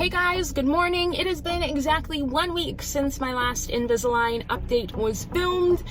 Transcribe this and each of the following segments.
Hey guys, good morning. It has been exactly 1 week since my last Invisalign update was filmed,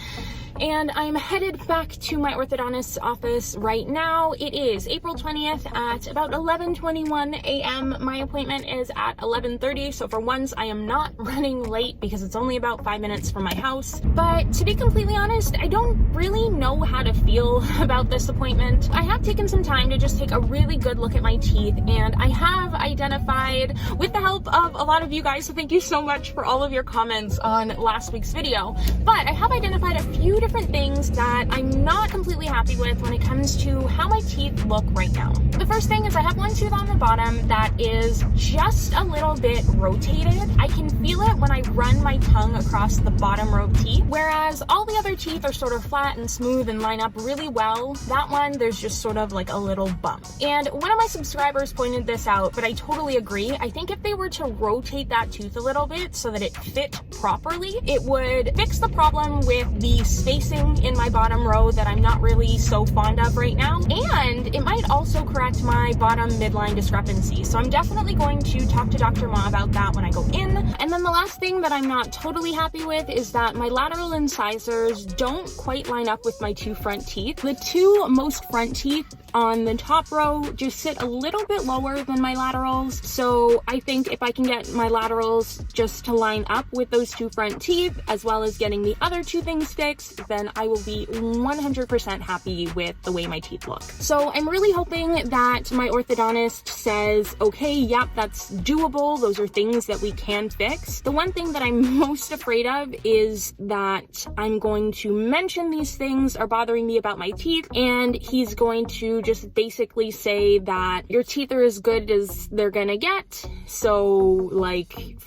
and I'm headed back to my orthodontist's office right now. It is April 20th at about 11:21 a.m. My appointment is at 11:30, so for once I am not running late because it's only about 5 minutes from my house. But to be completely honest, I don't really know how to feel about this appointment. I have taken some time to just take a really good look at my teeth, and I have identified, with the help of a lot of you guys, so thank you so much for all of your comments on last week's video, but I have identified a few different things that I'm not completely happy with when it comes to how my teeth look right now. The first thing is I have one tooth on the bottom that is just a little bit rotated. I can feel it when I run my tongue across the bottom row of teeth, whereas all the other teeth are sort of flat and smooth and line up really well. That one, there's just sort of like a little bump. And one of my subscribers pointed this out, but I totally agree. I think if they were to rotate that tooth a little bit so that it fit properly, it would fix the problem with the spacing in my bottom row that I'm not really so fond of right now. And it might also correct my bottom midline discrepancy. So I'm definitely going to talk to Dr. Ma about that when I go in. And then the last thing that I'm not totally happy with is that my lateral incisors don't quite line up with my two front teeth. The two most front teeth on the top row just sit a little bit lower than my laterals. So I think if I can get my laterals just to line up with those two front teeth, as well as getting the other two things fixed, then I will be 100% happy with the way my teeth look. So I'm really hoping that my orthodontist says, okay, yep, that's doable. Those are things that we can fix. The one thing that I'm most afraid of is that I'm going to mention these things are bothering me about my teeth, and he's going to just basically say that your teeth are as good as they're gonna get, so like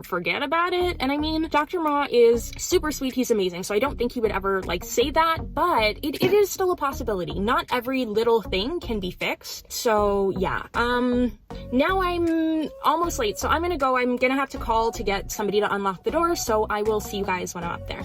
forget about it. And I mean, Dr. Ma is super sweet, he's amazing, so I don't think he would ever like say that, but it is still a possibility. Not every little thing can be fixed. So yeah, now I'm almost late, so I'm gonna have to call to get somebody to unlock the door, so I will see you guys when I'm up there.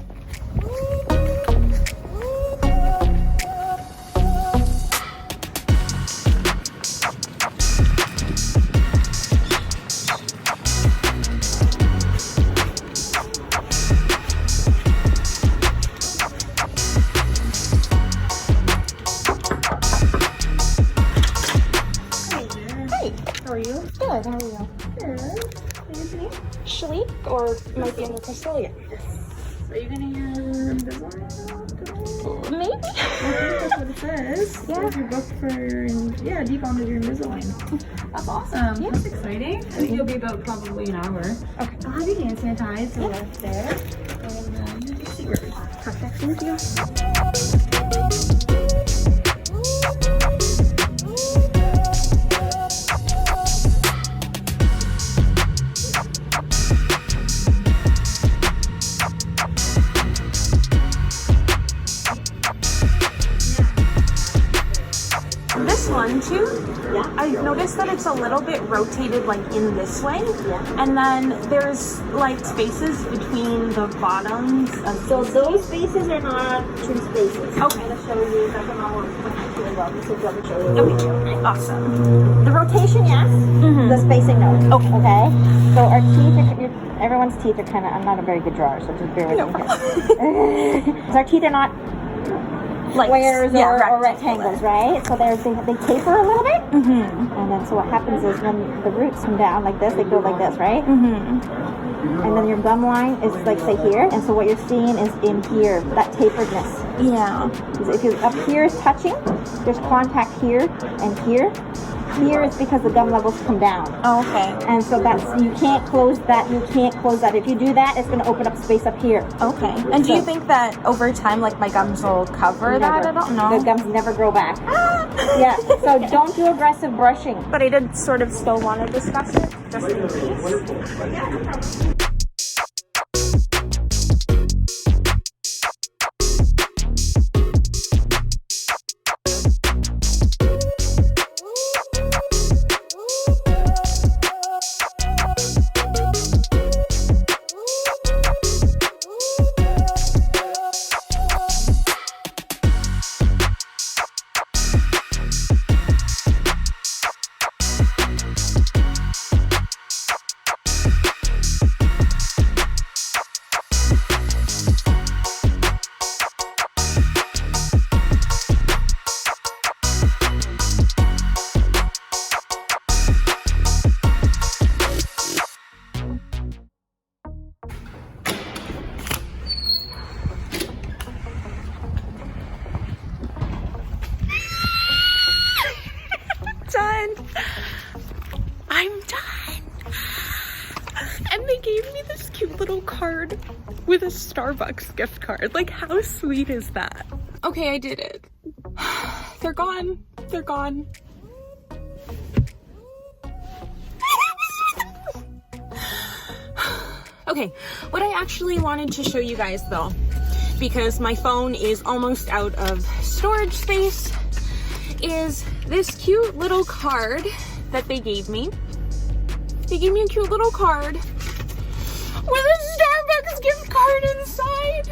Good, how are you? Good. What is your name? Shalik, or might be in the crystal, yeah. Yes. Are you gonna hear Invisalign today? Maybe. I think that's what it says. Yeah. You're booked for, deep onto your Invisalign. That's awesome. Yeah. That's exciting. I think you'll be about probably an hour. Okay. I'll have you hand sanitize so that's there. And you see yours. Perfect, thank you. One tooth, yeah. I noticed that it's a little bit rotated like in this way, yeah. And then there's like spaces between the bottoms. So those spaces are not true spaces. Okay. I'm going to show you, Dr. Ma will really well. This is what I'm showing you. Okay, awesome. The rotation, yes. The spacing, no. Okay. Okay. So our teeth, everyone's teeth are kind of, I'm not a very good drawer, so just bear with me here. So our teeth are not like squares or rectangles, right? So they taper a little bit, and then so what happens is when the roots come down like this, they go like this, right? And then your gum line is like say here, and so what you're seeing is in here, that taperedness. Yeah. If you're up here is touching, there's contact here and here. Here is because the gum levels come down. Oh, okay. And so you can't close that. If you do that, it's going to open up space up here. Okay. And do you think that over time, like my gums will cover that at all? No. The gums never grow back. Yeah. So don't do aggressive brushing. But I did sort of still want to discuss it, just in case. Yeah, no problem. gave me this cute little card with a Starbucks gift card. Like, how sweet is that? Okay, I did it. They're gone. They're gone. Okay, what I actually wanted to show you guys though, because my phone is almost out of storage space, is this cute little card that they gave me. They gave me a cute little card with a Starbucks gift card inside.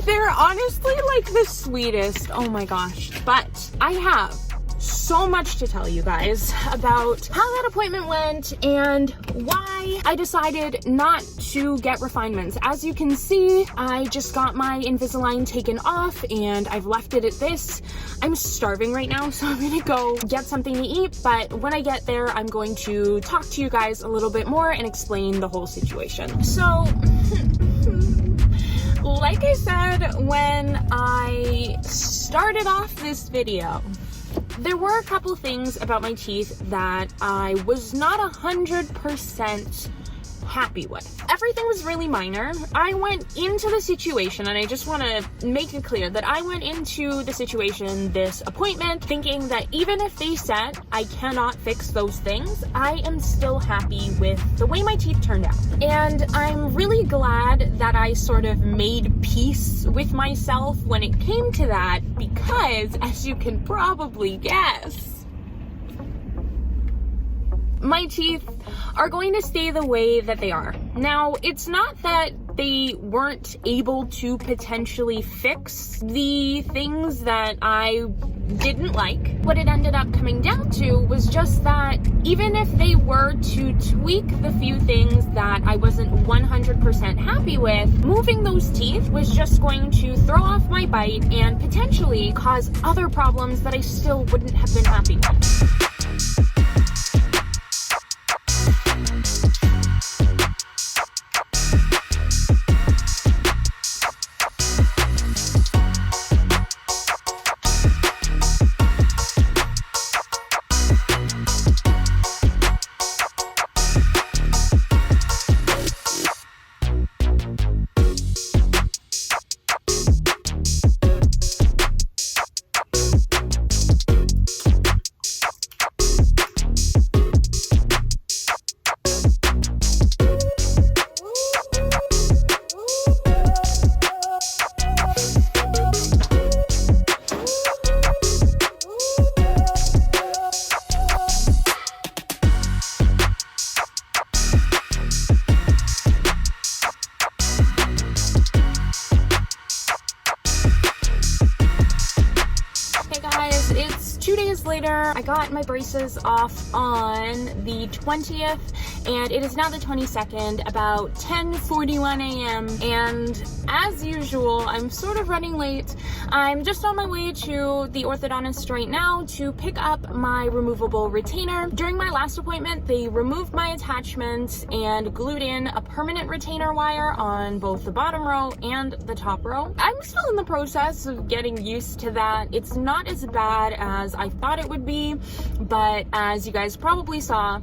They're honestly like the sweetest. Oh my gosh. But I have so much to tell you guys about how that appointment went and why I decided not to get refinements. As you can see, I just got my Invisalign taken off and I've left it at this. I'm starving right now, so I'm gonna go get something to eat, but when I get there, I'm going to talk to you guys a little bit more and explain the whole situation. So, like I said when I started off this video, there were a couple things about my teeth that I was not 100% happy with. Everything was really minor. I went into the situation, and I just want to make it clear that I went into the situation, this appointment, thinking that even if they said I cannot fix those things, I am still happy with the way my teeth turned out. And I'm really glad that I sort of made peace with myself when it came to that, because as you can probably guess, my teeth are going to stay the way that they are. Now, it's not that they weren't able to potentially fix the things that I didn't like. What it ended up coming down to was just that even if they were to tweak the few things that I wasn't 100% happy with, moving those teeth was just going to throw off my bite and potentially cause other problems that I still wouldn't have been happy with. Later, I got my braces off on the 20th, and it is now the 22nd, about 10:41 a.m. and as usual, I'm sort of running late. I'm just on my way to the orthodontist right now to pick up my removable retainer. During my last appointment, they removed my attachments and glued in a permanent retainer wire on both the bottom row and the top row. I'm still in the process of getting used to that. It's not as bad as I thought it would be, but as you guys probably saw,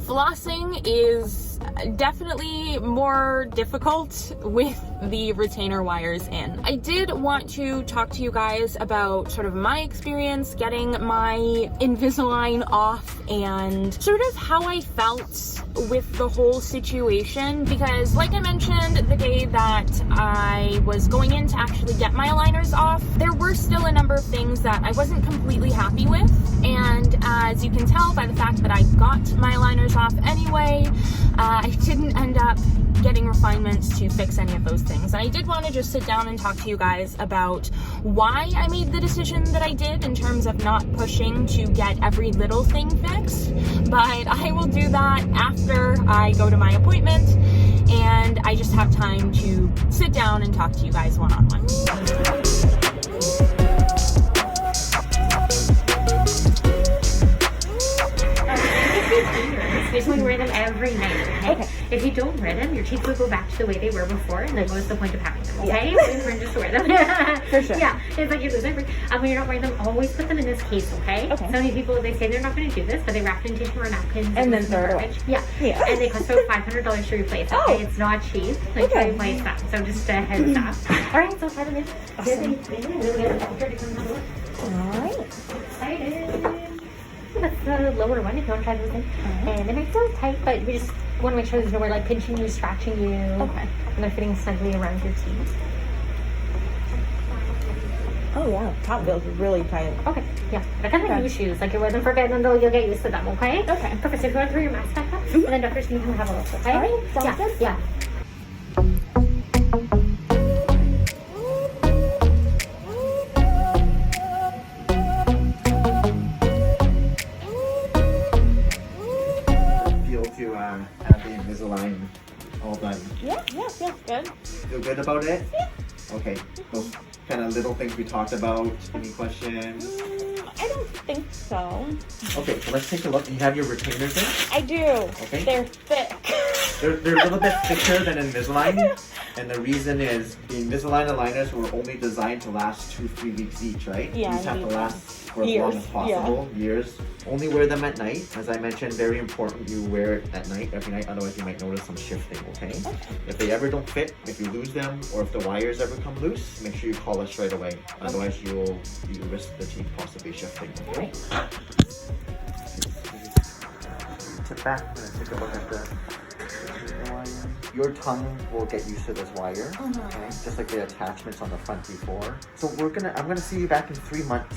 flossing is definitely more difficult with the retainer wires in. I did want to talk to you guys about sort of my experience getting my Invisalign off and sort of how I felt with the whole situation, because like I mentioned, the day that I was going in to actually get my aligners off, there were still a number of things that I wasn't completely happy with, and as you can tell by the fact that I got my aligners off anyway, I didn't end up getting refinements to fix any of those things. And I did want to just sit down and talk to you guys about why I made the decision that I did in terms of not pushing to get every little thing fixed, but I will do that after I go to my appointment and I just have time to sit down and talk to you guys one-on-one. basically wear them every night, okay? If you don't wear them, your teeth will go back to the way they were before, and then what's the point of having them, okay? Learn just to wear them. For sure. Yeah, it's like you lose every. When you're not wearing them, always put them in this case, okay? So many people, they say they're not going to do this, but they wrap it in tissue or napkins and then throw it away. Yeah, and they cost about $500 to replace. Okay, it's not cheap. Like to replace them. So just a heads up. All right, so try them in. Awesome. All right. Excited. That's the lower one if you want to try those in. And they might feel tight, but we just want to make sure there's nowhere like pinching you, snatching you. Okay. And they're fitting snugly around your teeth. Oh yeah, top feels really tight. Okay, yeah. They're kind of like new shoes. Like you wear them for a bit and then you'll get used to them, okay? Okay. Perfect. So if you want to throw your mask back up, and then Dr. Smith can have a look, okay? All right, sounds good. Yeah. Have the Invisalign all done. Yeah, feels good. Feel good about it? Yeah. Okay. Those kind of little things we talked about. Any questions? I don't think so. Okay, so let's take a look. You have your retainers in? I do. Okay. They're thick. They're a little bit thicker than Invisalign. And the reason is the Invisalign aligners were only designed to last 2-3 weeks each, right? Yeah. These have to last for as long as possible. Years. Only wear them at night. As I mentioned, very important you wear it at night, every night, otherwise you might notice some shifting, okay? If they ever don't fit, if you lose them, or if the wires ever come loose, make sure you call us right away. Otherwise you risk the teeth possibly shifting, okay? Tip back, I'm gonna take a look at the wire. Your tongue will get used to this wire, okay? Just like the attachments on the front before. So I'm gonna see you back in 3 months,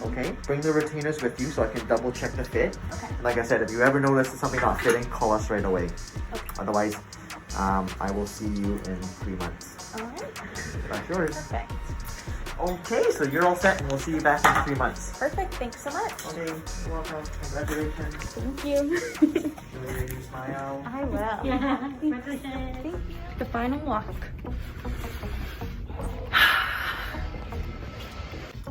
okay? Bring the retainers with you so I can double check the fit. Okay. Like I said, if you ever notice something not fitting, call us right away. Okay. Otherwise, I will see you in 3 months. All right. That's yours. Perfect. Okay, so you're all set and we'll see you back in 3 months. Perfect. Thanks so much. Okay, you're welcome. Congratulations. Thank you. Enjoy your smile. I will. Yeah. Thank you. The final walk.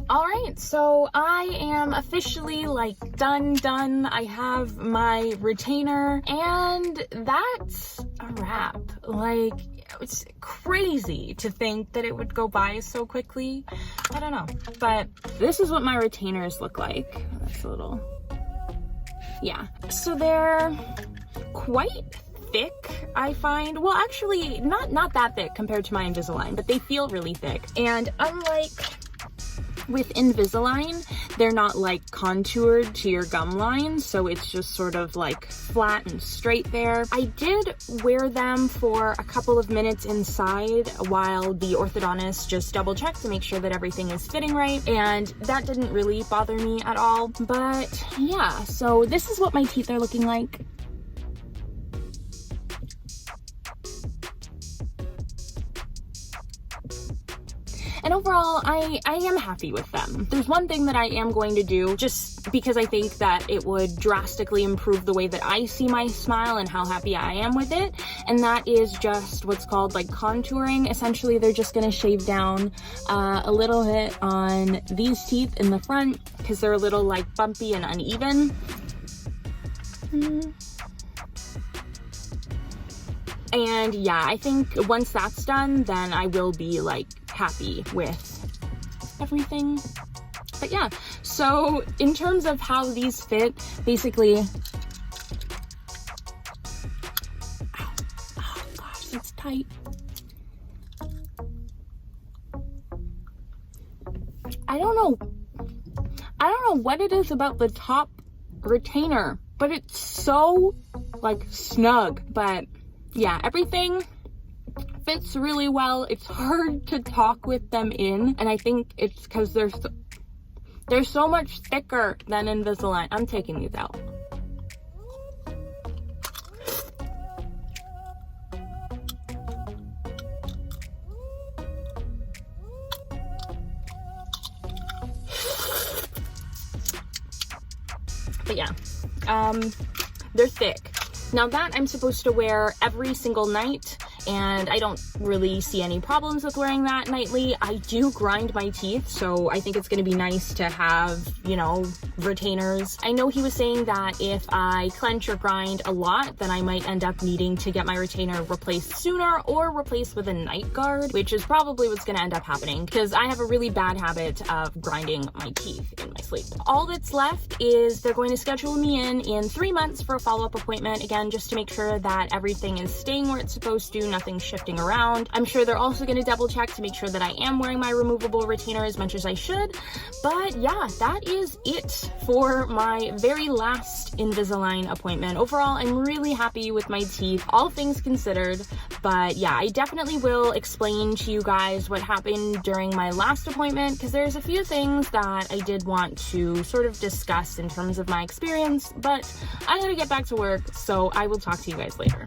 All right, so I am officially like done. I have my retainer and that's a wrap. Like, it's crazy to think that it would go by so quickly. I don't know, but this is what my retainers look like. That's a little, yeah. So they're quite thick, I find. Well, actually, not that thick compared to my Invisalign, but they feel really thick. And unlike with Invisalign, they're not like contoured to your gum line, so it's just sort of like flat and straight there. I did wear them for a couple of minutes inside while the orthodontist just double checked to make sure that everything is fitting right, and that didn't really bother me at all. But yeah, so this is what my teeth are looking like. And overall, I am happy with them. There's one thing that I am going to do, just because I think that it would drastically improve the way that I see my smile and how happy I am with it, and that is just what's called like contouring. Essentially, they're just gonna shave down a little bit on these teeth in the front because they're a little like bumpy and uneven. And yeah, I think once that's done, then I will be like happy with everything. But yeah, so in terms of how these fit, basically, oh gosh, it's tight. I don't know what it is about the top retainer, but it's so like snug. But yeah, everything fits really well. It's hard to talk with them in, and I think it's because they're so much thicker than Invisalign. I'm taking these out. But yeah, they're thick. Now that I'm supposed to wear every single night, and I don't really see any problems with wearing that nightly. I do grind my teeth, so I think it's going to be nice to have, you know, retainers. I know he was saying that if I clench or grind a lot, then I might end up needing to get my retainer replaced sooner or replaced with a night guard, which is probably what's going to end up happening because I have a really bad habit of grinding my teeth in my sleep. All that's left is they're going to schedule me in 3 months for a follow-up appointment, again, just to make sure that everything is staying where it's supposed to, nothing's shifting around. I'm sure they're also going to double check to make sure that I am wearing my removable retainer as much as I should. But yeah, that is it for my very last Invisalign appointment. Overall, I'm really happy with my teeth, all things considered. But yeah, I definitely will explain to you guys what happened during my last appointment because there's a few things that I did want to sort of discuss in terms of my experience, but I gotta get back to work, so I will talk to you guys later.